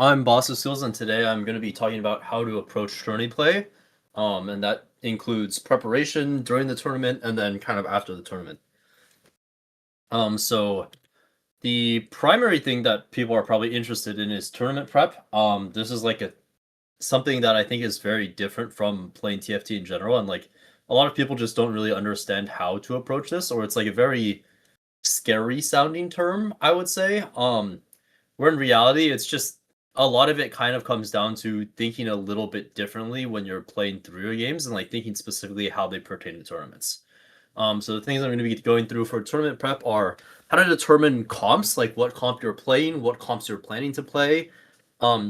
I'm Bossoskills, and today I'm going to be talking about how to approach tourney play, and that includes preparation during the tournament and then kind of after the tournament. So the primary thing that people are probably interested in is tournament prep. This is like something that I think is very different from playing TFT in general, and like a lot of people just don't really understand how to approach this, or it's like a very scary sounding term, I would say. Where in reality, it's just a lot of it kind of comes down to thinking a little bit differently when you're playing through your games and like thinking specifically how they pertain to tournaments. So the things I'm going to be going through for tournament prep are how to determine comps, like what comp you're playing, what comps you're planning to play.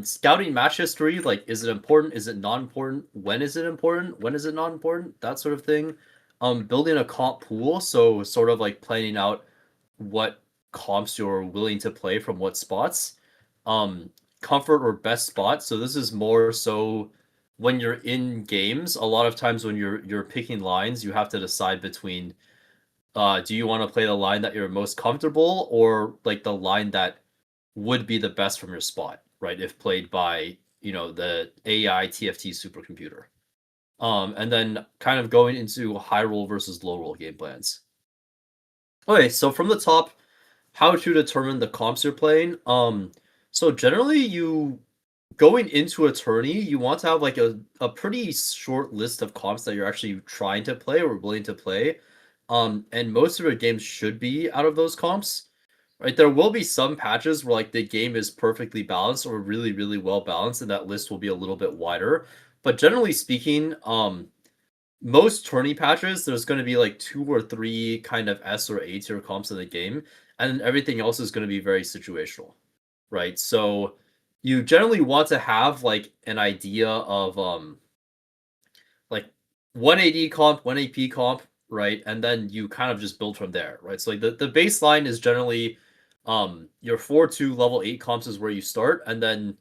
Scouting match history, like is it important, is it non-important, when is it important, when is it not important, that sort of thing. Building a comp pool, so sort of like planning out what comps you're willing to play from what spots. Um, Comfort or best spot. So this is more so when you're in games. A lot of times when you're picking lines, you have to decide between do you want to play the line that you're most comfortable or like the line that would be the best from your spot, right? If played by, the AI TFT supercomputer. And then kind of going into high roll versus low roll game plans. Okay, so from the top, how to determine the comps you're playing. So generally you going into a tourney, you want to have like a pretty short list of comps that you're actually trying to play or willing to play. And most of your games should be out of those comps. Right. There will be some patches where like the game is perfectly balanced or really, really well balanced, and that list will be a little bit wider. But generally speaking, most tourney patches, there's going to be like 2 or 3 kind of S or A tier comps in the game, and everything else is going to be very situational, right? So you generally want to have like an idea of like one AD comp, one AP comp, right? And then you kind of just build from there, right? So like the baseline is generally your 4-2 level 8 comps is where you start, and then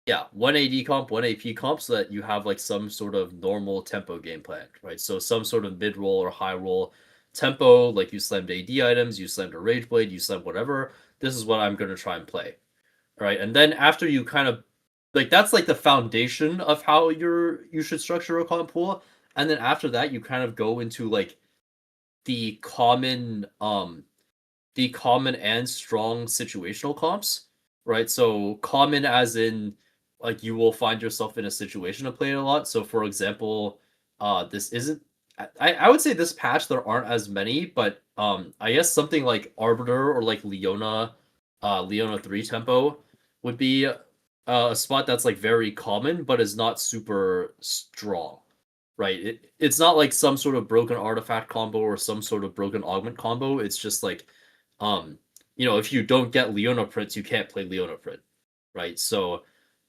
yeah, one AD comp, one AP comp, so that you have like some sort of normal tempo game plan, right? So some sort of mid roll or high roll tempo, like you slammed AD items, you slammed a Rage Blade, you slammed whatever. This is what I'm going to try and play, right? And then after you kind of like that's like the foundation of how you should structure a comp pool, and then after that you kind of go into like the common the common and strong situational comps, right? So common as in like you will find yourself in a situation to play it a lot. So for example, this isn't I would say this patch there aren't as many, but I guess something like Arbiter or like Leona 3 tempo would be a spot that's like very common but is not super strong. Right. It's not like some sort of broken artifact combo or some sort of broken augment combo. It's just like if you don't get Leona Prince, you can't play Leona Print, right? So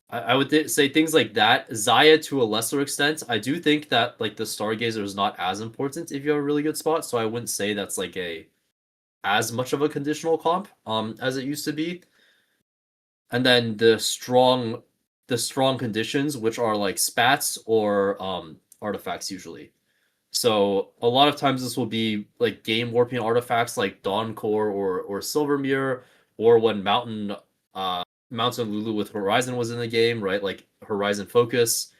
I would say things like that. Zaya to a lesser extent. I do think that like the Stargazer is not as important if you have a really good spot. So I wouldn't say that's like a as much of a conditional comp as it used to be. And then the strong conditions, which are like spats or artifacts usually. So a lot of times this will be like game warping artifacts like Dawn Core or Silver Mirror, or when Mountain Lulu with Horizon was in the game, right? Like Horizon Focus.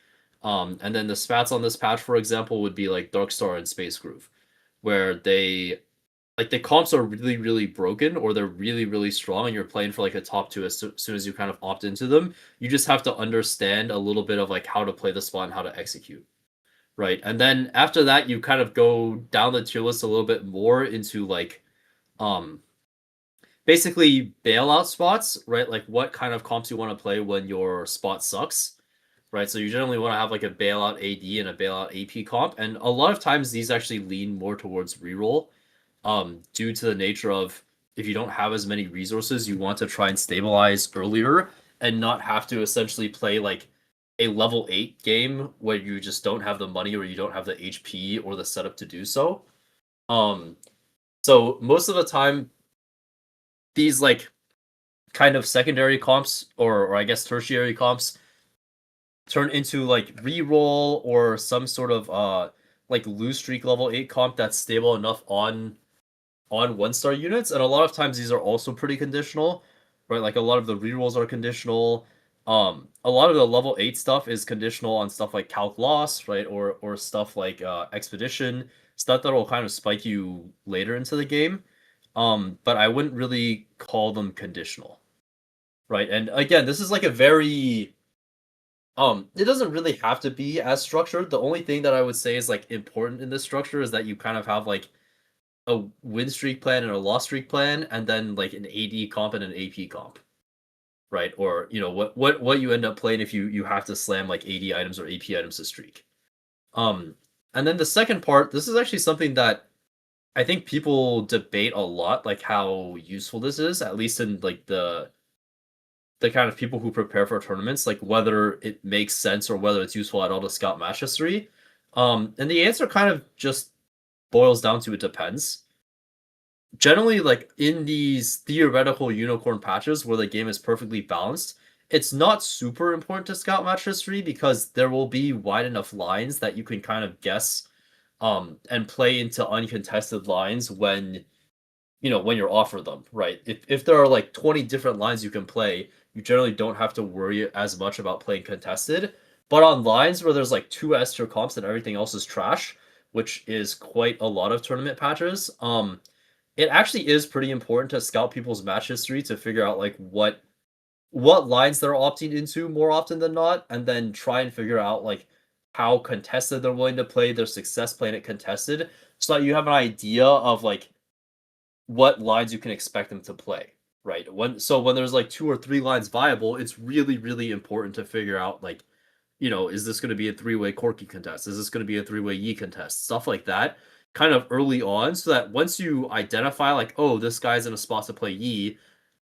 And then the spats on this patch, for example, would be like Darkstar and Space Groove, where they like the comps are really, really broken or they're really, really strong, and you're playing for like a top two as soon as you kind of opt into them. You just have to understand a little bit of like how to play the spot and how to execute. Right. And then after that, you kind of go down the tier list a little bit more into like um basically bailout spots, right? Like what kind of comps you want to play when your spot sucks. Right. So you generally want to have like a bailout AD and a bailout AP comp. And a lot of times these actually lean more towards reroll. Due to the nature of if you don't have as many resources, you want to try and stabilize earlier and not have to essentially play like a level 8 game where you just don't have the money or you don't have the HP or the setup to do so. Um, so most of the time, these like kind of secondary comps or I guess tertiary comps turn into like reroll or some sort of like lose streak level 8 comp that's stable enough on 1 star units, and a lot of times these are also pretty conditional, right? Like a lot of the rerolls are conditional. A lot of the level 8 stuff is conditional on stuff like calc loss, right? Or stuff like expedition, stuff that will kind of spike you later into the game. But I wouldn't really call them conditional, right? And again, this is like a very it doesn't really have to be as structured. The only thing that I would say is like important in this structure is that you kind of have like a win streak plan and a loss streak plan, and then like an AD comp and an AP comp, right? Or what you end up playing if you have to slam like AD items or AP items to streak. Um, and then the second part, this is actually something that I think people debate a lot, like how useful this is, at least in like the kind of people who prepare for tournaments, like whether it makes sense or whether it's useful at all to scout match history. And the answer kind of just boils down to it depends. Generally, like in these theoretical unicorn patches where the game is perfectly balanced, it's not super important to scout match history because there will be wide enough lines that you can kind of guess and play into uncontested lines when you're offered them, right? If there are like 20 different lines you can play, you generally don't have to worry as much about playing contested. But on lines where there's like two S tier comps and everything else is trash, which is quite a lot of tournament patches, it actually is pretty important to scout people's match history to figure out like what lines they're opting into more often than not, and then try and figure out like how contested they're willing to play, their success playing it contested, so that you have an idea of like what lines you can expect them to play, right? When there's like two or three lines viable, it's really really important to figure out like, is this going to be a three-way Corki contest? Is this going to be a three-way Yi contest? Stuff like that, kind of early on, so that once you identify like, oh, this guy's in a spot to play Yi,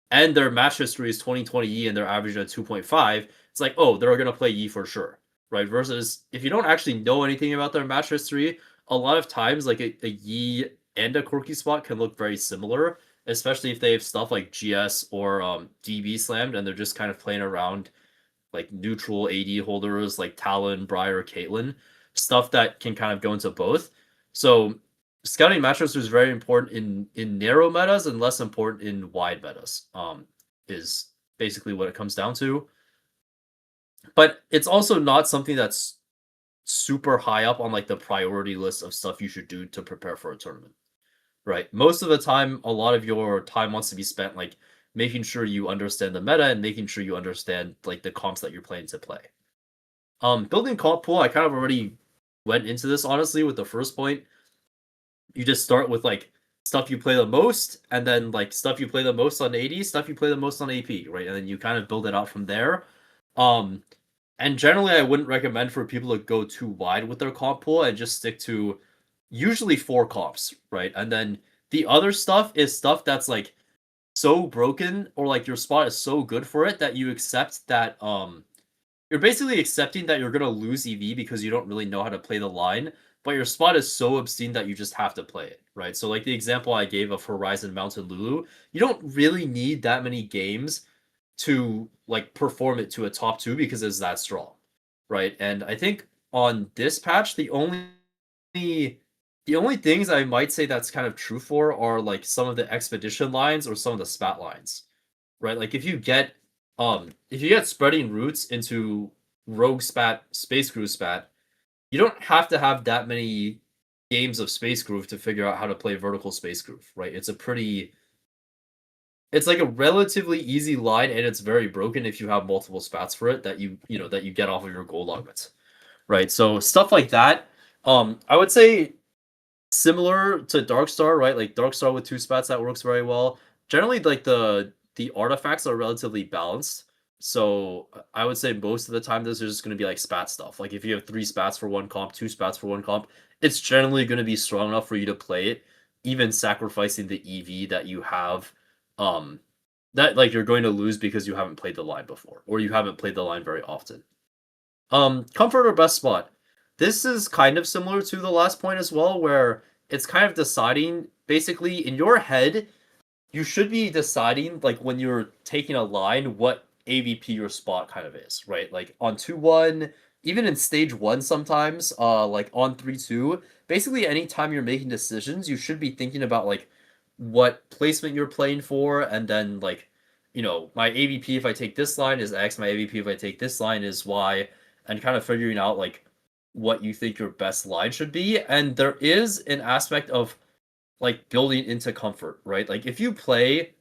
and their match history is 2020 Yi and they're averaging at 2.5, it's like, oh, they're going to play Yi for sure, right? Versus if you don't actually know anything about their match history, a lot of times like a Yi and a Corki spot can look very similar, especially if they have stuff like GS or DB slammed and they're just kind of playing around like neutral AD holders like Talon, Briar, Caitlyn, stuff that can kind of go into both. So scouting matchups is very important in narrow metas and less important in wide metas. Is basically what it comes down to. But it's also not something that's super high up on like the priority list of stuff you should do to prepare for a tournament. Right. Most of the time, a lot of your time wants to be spent like making sure you understand the meta and making sure you understand like the comps that you're playing to play. Building comp pool, I kind of already went into this honestly with the first point. You just start with like stuff you play the most, and then like stuff you play the most on AD, stuff you play the most on AP, right? And then you kind of build it out from there. Um, and generally, I wouldn't recommend for people to go too wide with their comp pool and just stick to usually four comps, right? And then the other stuff is stuff that's like so broken or like your spot is so good for it that you accept that you're basically accepting that you're gonna lose EV because you don't really know how to play the line, but your spot is so obscene that you just have to play it, right? So like the example I gave of Horizon Mountain Lulu, you don't really need that many games to like perform it to a top two because it's that strong, right? And I think on this patch, the only things I might say that's kind of true for are like some of the expedition lines or some of the spat lines, right? Like if you get spreading roots into rogue spat, space groove spat, you don't have to have that many games of space groove to figure out how to play vertical space groove, right? It's like a relatively easy line and it's very broken if you have multiple spats for it that you get off of your gold augments, right? So stuff like that. I would say similar to Darkstar, right? Like Darkstar with two spats that works very well. Generally, like the artifacts are relatively balanced. So I would say most of the time this is just going to be like spat stuff. Like if you have three spats for one comp, two spats for one comp, it's generally going to be strong enough for you to play it, even sacrificing the EV that you have. That like you're going to lose because you haven't played the line before, or you haven't played the line very often. Comfort or best spot. This is kind of similar to the last point as well, where it's kind of deciding basically in your head, you should be deciding like when you're taking a line what AVP your spot kind of is, right? Like on 2-1, even in stage 1 sometimes, like on 3-2, basically anytime you're making decisions, you should be thinking about like what placement you're playing for and then like my AVP if I take this line is X, my AVP if I take this line is Y, and kind of figuring out like what you think your best line should be. And there is an aspect of like building into comfort, right? Like if you play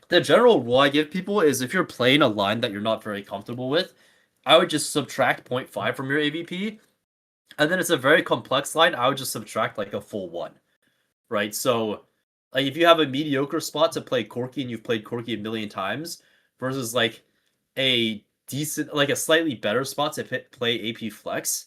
the general rule I give people is if you're playing a line that you're not very comfortable with, I would just subtract 0.5 from your AVP. And then it's a very complex line, I would just subtract like a full one, right? So like if you have a mediocre spot to play Corki and you've played Corki a million times versus like a decent like a slightly better spot to play AP Flex,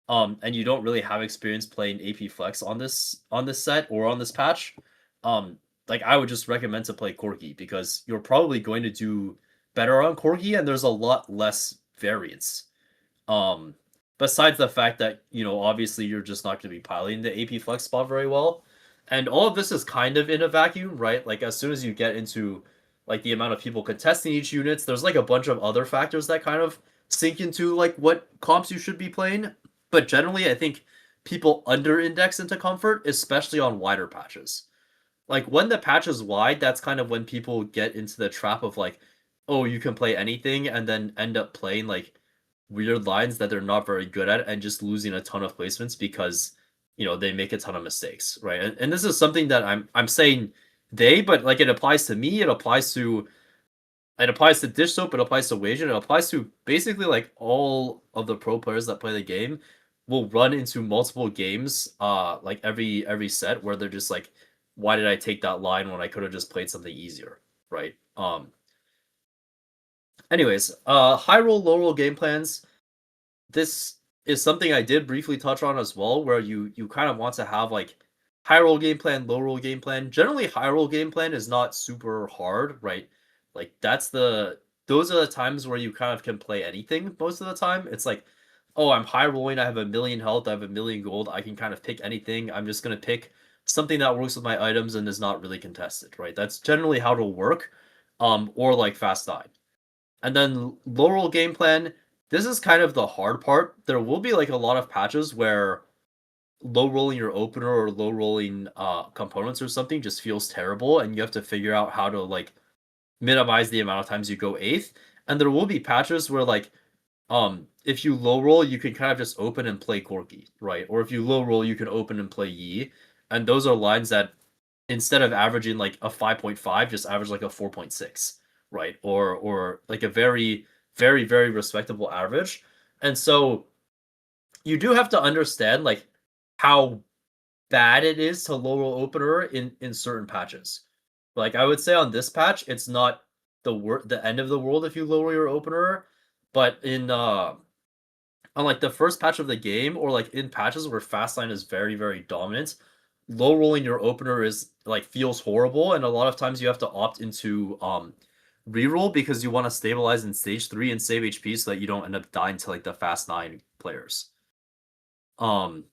and you don't really have experience playing AP Flex on this set or on this patch, um, like I would just recommend to play Corki because you're probably going to do better on Corki and there's a lot less variance. Um, Besides the fact that, obviously you're just not going to be piloting the AP Flex spot very well. And all of this is kind of in a vacuum, right? Like as soon as you get into like the amount of people contesting each units, there's like a bunch of other factors that kind of sink into like what comps you should be playing. But generally, I think people under index into comfort, especially on wider patches. Like when the patch is wide, that's kind of when people get into the trap of like, oh, you can play anything and then end up playing like weird lines that they're not very good at and just losing a ton of placements because they make a ton of mistakes, right? And this is something that I'm saying but like it applies to me, it applies to Dish Soap, it applies to Wajan, it applies to basically like all of the pro players that play the game will run into multiple games, like every set where they're just like, why did I take that line when I could have just played something easier, right? Anyways, high roll, low roll game plans. This is something I did briefly touch on as well, where you kind of want to have like high roll game plan, low roll game plan. Generally, high roll game plan is not super hard, right? Like those are the times where you kind of can play anything most of the time. It's like, oh, I'm high rolling, I have a million health, I have a million gold, I can kind of pick anything. I'm just gonna pick something that works with my items and is not really contested, right? That's generally how it'll work. Or like fast nine. And then low roll game plan, this is kind of the hard part. There will be like a lot of patches where low rolling your opener or low rolling components or something just feels terrible, and you have to figure out how to like minimize the amount of times you go eighth. And there will be patches where like if you low roll, you can kind of just open and play Corki, right? Or if you low roll, you can open and play Yi. And those are lines that instead of averaging like a 5.5, just average like a 4.6, right? Or like a very, very, very respectable average. And so you do have to understand like how bad it is to low roll opener in certain patches. Like I would say on this patch, it's not the end of the world if you lower your opener, but on like the first patch of the game or like in patches where fast line is very, very dominant, low rolling your opener is like feels horrible, and a lot of times you have to opt into reroll because you want to stabilize in stage 3 and save HP so that you don't end up dying to like the fast 9 players. Um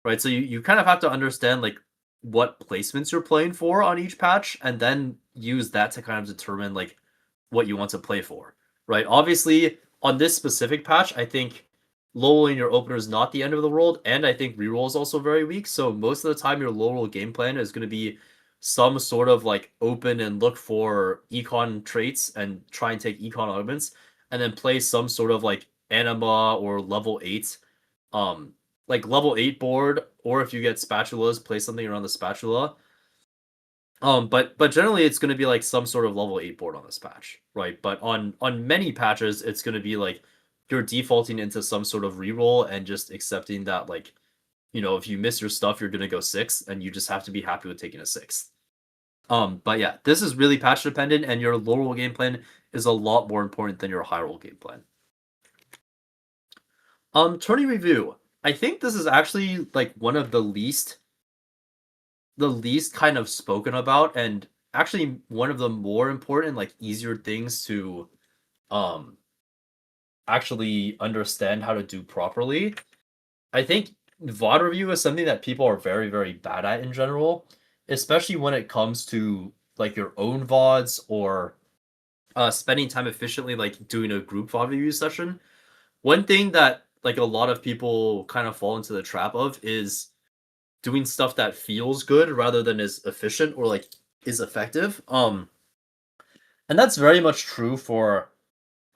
right, so you kind of have to understand like what placements you're playing for on each patch and then use that to kind of determine like what you want to play for. Right? Obviously, on this specific patch, I think lowering your opener is not the end of the world, and I think reroll is also very weak. So most of the time, your low roll game plan is going to be some sort of like open and look for econ traits and try and take econ elements, and then play some sort of like anima or level 8, um, like level 8 board, or if you get spatulas, play something around the spatula. But generally it's gonna be like some sort of level 8 board on this patch, right? But on many patches, it's gonna be like you're defaulting into some sort of reroll and just accepting that like, if you miss your stuff, you're gonna go 6th, and you just have to be happy with taking a 6th. But yeah, this is really patch dependent, and your low roll game plan is a lot more important than your high roll game plan. Tourney review. I think this is actually like one of the least kind of spoken about, and actually one of the more important, like easier things to um actually understand how to do properly. I think VOD review is something that people are very, very bad at in general, especially when it comes to like your own VODs or spending time efficiently, like doing a group VOD review session. One thing that like a lot of people kind of fall into the trap of is doing stuff that feels good rather than is efficient or like is effective. And And that's very much true for,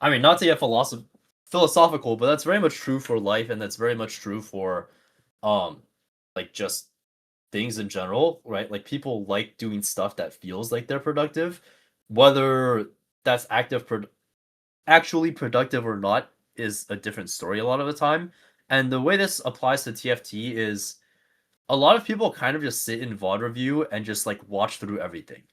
I mean, not to get philosophical, but that's very much true for life, and that's very much true for, um, like just things in general, right? Like people like doing stuff that feels like they're productive, whether that's actually productive or not is a different story a lot of the time. And the way this applies to TFT is a lot of people kind of just sit in VOD review and just like watch through everything,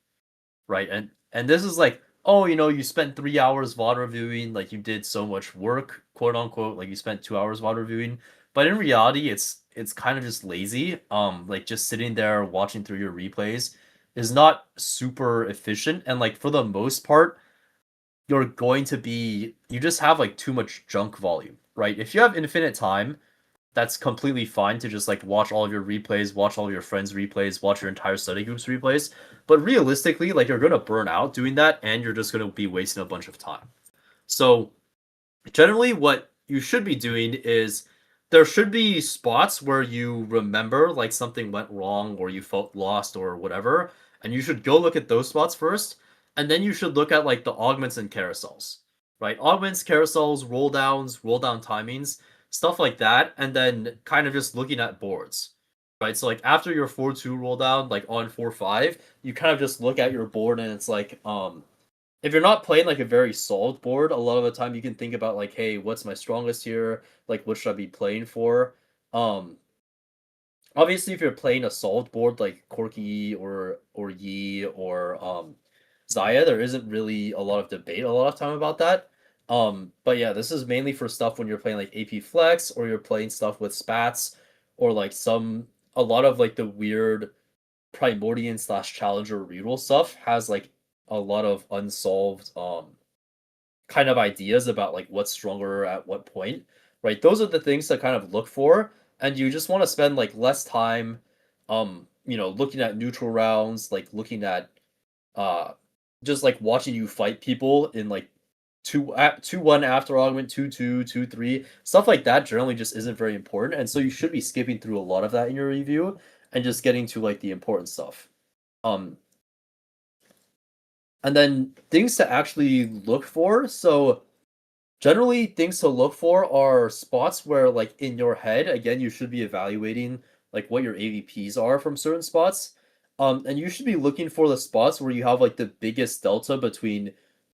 right? And this is like, oh, you spent 3 hours VOD reviewing, like you did so much work, quote unquote, like you spent 2 hours VOD reviewing. But in reality, it's kind of just lazy. Like just sitting there watching through your replays is not super efficient. And like for the most part, you just have like too much junk volume, right? If you have infinite time, that's completely fine to just like watch all of your replays, watch all of your friends' replays, watch your entire study group's replays. But realistically, like you're gonna burn out doing that, and you're just gonna be wasting a bunch of time. So generally, what you should be doing is there should be spots where you remember like something went wrong or you felt lost or whatever, and you should go look at those spots first, and then you should look at like the augments and carousels, right? Augments, carousels, roll down timings, stuff like that, and then kind of just looking at boards. Right, so like after your 4-2 roll down, like on 4-5, you kind of just look at your board and it's like, if you're not playing like a very solved board, a lot of the time you can think about like, hey, what's my strongest here? Like, what should I be playing for? Um, Obviously, if you're playing a solved board like Corki or Yi or Zaya, there isn't really a lot of debate a lot of time about that. But yeah, this is mainly for stuff when you're playing like AP Flex or you're playing stuff with spats or like a lot of like the weird Primordian slash Challenger reroll stuff has like a lot of unsolved kind of ideas about like what's stronger at what point, right? Those are the things to kind of look for, and you just want to spend like less time, looking at neutral rounds, like looking at uh, just like watching you fight people in like 2-1 after augment, 2-2, 2-3 stuff like that. Generally, just isn't very important, and so you should be skipping through a lot of that in your review and just getting to like the important stuff. Um, and then things to actually look for. So generally, things to look for are spots where, like, in your head, again, you should be evaluating like what your AVPs are from certain spots. And you should be looking for the spots where you have like the biggest delta between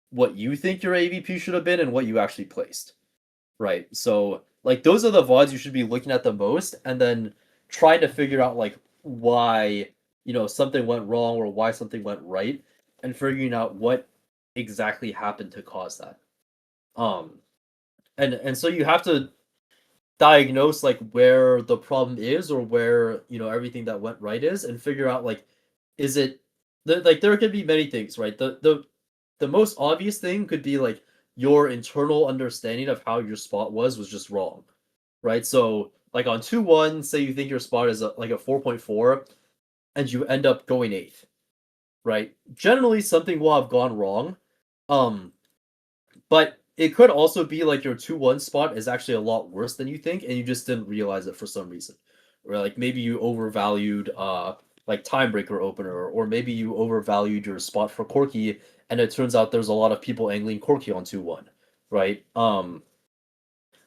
what you think your AVP should have been and what you actually placed. Right. So like those are the VODs you should be looking at the most, and then trying to figure out like why, something went wrong or why something went right, and figuring out what exactly happened to cause that. Um and so you have to diagnose like where the problem is or where, everything that went right is, and figure out like, is it like there could be many things, right? The most obvious thing could be like your internal understanding of how your spot was just wrong, right? So like on 2-1, say you think your spot is like a 4.4 and you end up going 8th, right? Generally something will have gone wrong. Um but it could also be like your 2-1 spot is actually a lot worse than you think, and you just didn't realize it for some reason. Or like maybe you overvalued like Timebreaker opener, or maybe you overvalued your spot for Corki, and it turns out there's a lot of people angling Corki on 2-1, right?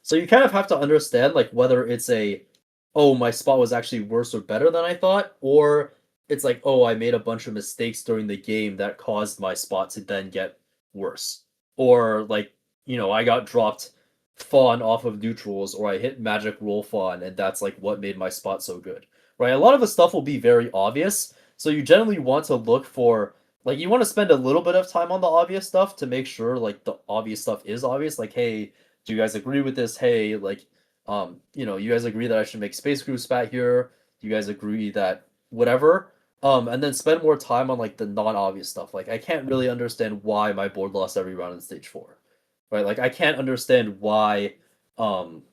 So you kind of have to understand like whether it's oh, my spot was actually worse or better than I thought, or it's like, oh, I made a bunch of mistakes during the game that caused my spot to then get worse. Or like, I got dropped fawn off of neutrals, or I hit magic roll fawn, and that's like what made my spot so good. Right? A lot of the stuff will be very obvious. So you generally want to look for like you want to spend a little bit of time on the obvious stuff to make sure like the obvious stuff is obvious. Like, hey, do you guys agree with this? Hey, like, you guys agree that I should make space crew spat here? Do you guys agree that whatever? And then spend more time on like the non-obvious stuff. Like, I can't really understand why my board lost every round in stage 4, right? Like, um,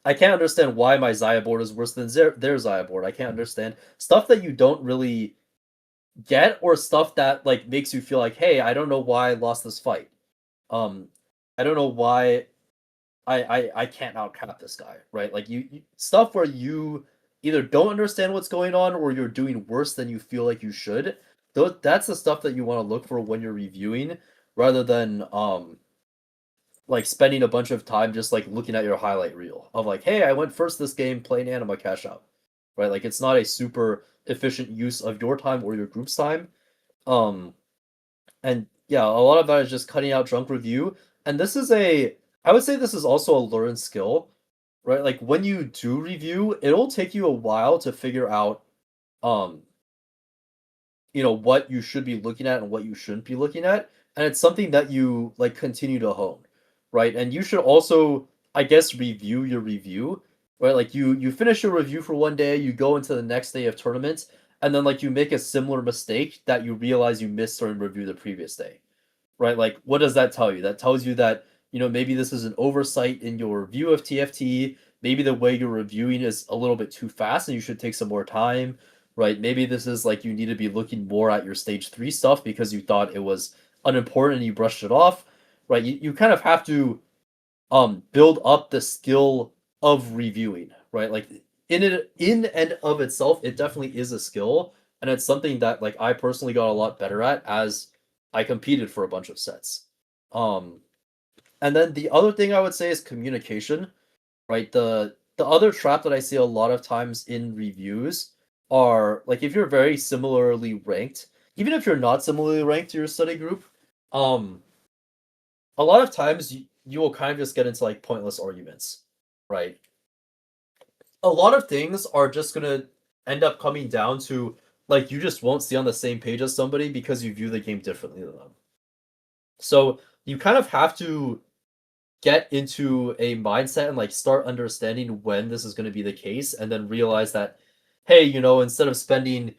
I can't understand why my Zaya board is worse than their Zaya board. I can't understand stuff that you don't really get, or stuff that like makes you feel like, hey, I don't know why I lost this fight. Um, I don't know why I can't outcap this guy, right? Like stuff where you either don't understand what's going on or you're doing worse than you feel like you should. That's the stuff that you want to look for when you're reviewing, rather than like spending a bunch of time just like looking at your highlight reel of like, hey, I went first this game playing Anima cash out, right? Like it's not a super efficient use of your time or your group's time. Um, and yeah, a lot of that is just cutting out drunk review. And this is I would say this is also a learned skill, right? Like when you do review, it'll take you a while to figure out, um, what you should be looking at and what you shouldn't be looking at. And it's something that you like continue to hone, right? And you should also, I guess, review your review, right? Like you finish your review for one day, you go into the next day of tournament, and then like you make a similar mistake that you realize you missed during review the previous day, right? Like, what does that tell you? That tells you that, maybe this is an oversight in your review of TFT. Maybe the way you're reviewing is a little bit too fast and you should take some more time, right? Maybe this is like you need to be looking more at your stage 3 stuff because you thought it was unimportant and you brushed it off, right? You kind of have to build up the skill of reviewing, right? Like in and of itself, it definitely is a skill, and it's something that like I personally got a lot better at as I competed for a bunch of sets. Um, and then the other thing I would say is communication, right? The other trap that I see a lot of times in reviews are like if you're very similarly ranked, even if you're not similarly ranked to your study group, um, a lot of times you will kind of just get into like pointless arguments, right? A lot of things are just gonna end up coming down to like you just won't see on the same page as somebody because you view the game differently than them. So you kind of have to get into a mindset and like start understanding when this is going to be the case and then realize that, hey, instead of spending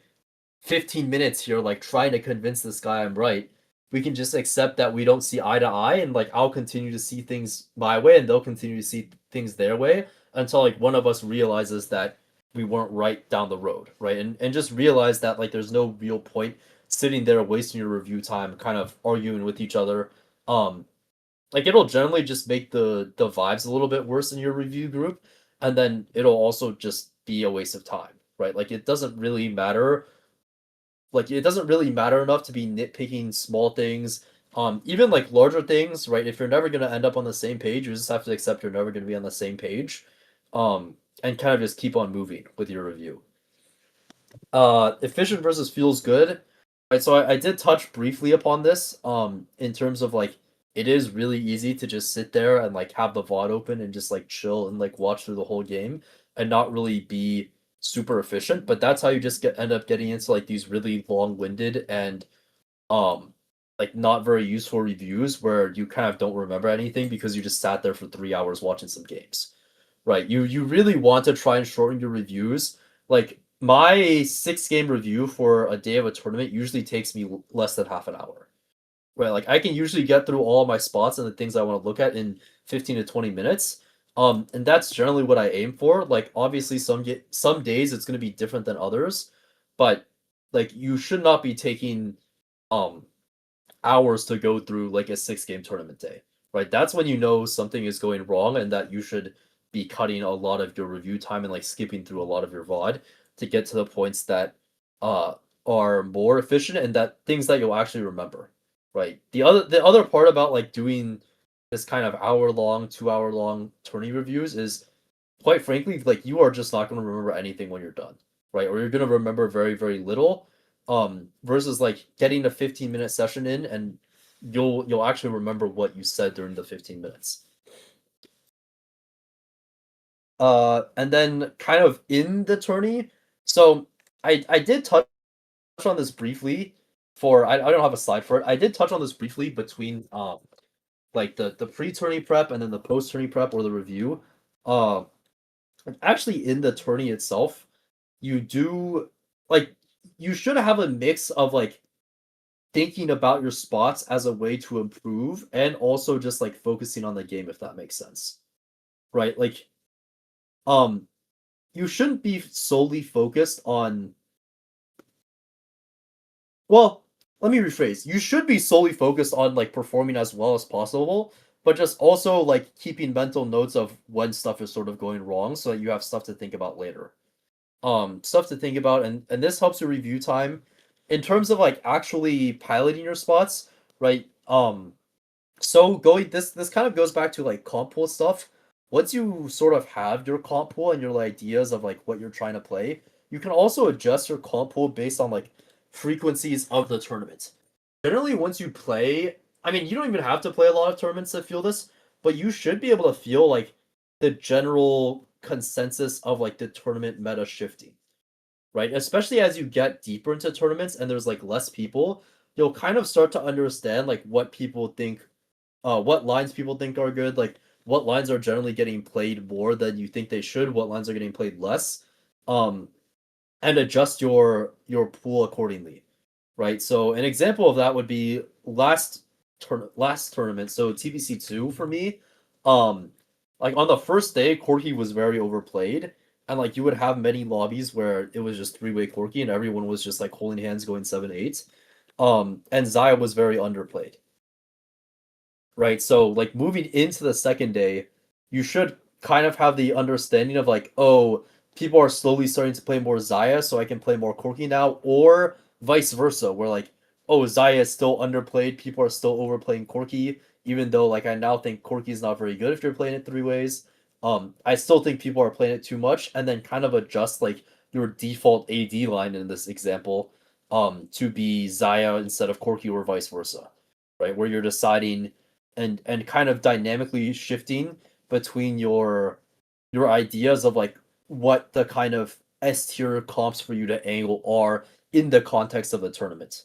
15 minutes here like trying to convince this guy I'm right, we can just accept that we don't see eye to eye, and like I'll continue to see things my way and they'll continue to see things their way until like one of us realizes that we weren't right down the road, right? And just realize that like there's no real point sitting there wasting your review time kind of arguing with each other. Like it'll generally just make the vibes a little bit worse in your review group, and then it'll also just be a waste of time, right? Like it doesn't really matter. Like it doesn't really matter enough to be nitpicking small things. Even like larger things, right? If you're never gonna end up on the same page, you just have to accept you're never gonna be on the same page, and kind of just keep on moving with your review. Efficient versus feels good. Right, so I did touch briefly upon this. In terms of like it is really easy to just sit there and like have the VOD open and just like chill and like watch through the whole game and not really be super efficient. But that's how you just end up getting into like these really long-winded and um like not very useful reviews where you kind of don't remember anything because you just sat there for 3 hours watching some games. Right. You really want to try and shorten your reviews. Like my 6 game review for a day of a tournament usually takes me less than half an hour. Right. Like I can usually get through all my spots and the things I want to look at in 15 to 20 minutes. And that's generally what I aim for. Like obviously some days it's going to be different than others, but like you should not be taking um hours to go through like a 6 game tournament day, right? That's when you know something is going wrong and that you should be cutting a lot of your review time and like skipping through a lot of your VOD to get to the points that uh are more efficient and that things that you'll actually remember, right? The other part about like doing this kind of hour long, 2 hour long tourney reviews is quite frankly, like you are just not going to remember anything when you're done, right? Or you're going to remember very, very little. Versus like getting a 15-minute session in and you'll actually remember what you said during the 15 minutes. And then kind of in the tourney, so I did touch on this briefly for I don't have a slide for it. I did touch on this briefly between like the pre-tourney prep and then the post-tourney prep or the review. Uh, actually in the tourney itself, you do like you should have a mix of like thinking about your spots as a way to improve and also just like focusing on the game if that makes sense. Right? Like um you shouldn't be solely focused on well, let me rephrase. You should be solely focused on like performing as well as possible, but just also like keeping mental notes of when stuff is sort of going wrong so that you have stuff to think about later. Stuff to think about, and this helps your review time in terms of like actually piloting your spots, right? So going this kind of goes back to like comp pool stuff. Once you sort of have your comp pool and your like, ideas of like what you're trying to play, you can also adjust your comp pool based on like frequencies of the tournament. Generally, once you play, I mean, you don't even have to play a lot of tournaments to feel this, but you should be able to feel like the general consensus of like the tournament meta shifting, right? Especially as you get deeper into tournaments and there's like less people, you'll kind of start to understand like what people think, what lines people think are good, like what lines are generally getting played more than you think they should, what lines are getting played less, um, and adjust your pool accordingly, right? So an example of that would be last tournament, so TPC 2 for me. Um like on the first day, Corki was very overplayed, and like you would have many lobbies where it was just three-way Corki and everyone was just like holding hands going 7-8. And Zaya was very underplayed. Right? So like moving into the second day, you should kind of have the understanding of like, oh, people are slowly starting to play more Zaya, so I can play more Corki now, or vice versa, where like, oh, Zaya is still underplayed, people are still overplaying Corki, even though like I now think Corki is not very good if you're playing it three ways. I still think people are playing it too much, and then kind of adjust like your default AD line in this example, to be Zaya instead of Corki or vice versa, right? Where you're deciding and kind of dynamically shifting between your ideas of like what the kind of S tier comps for you to angle are in the context of the tournament.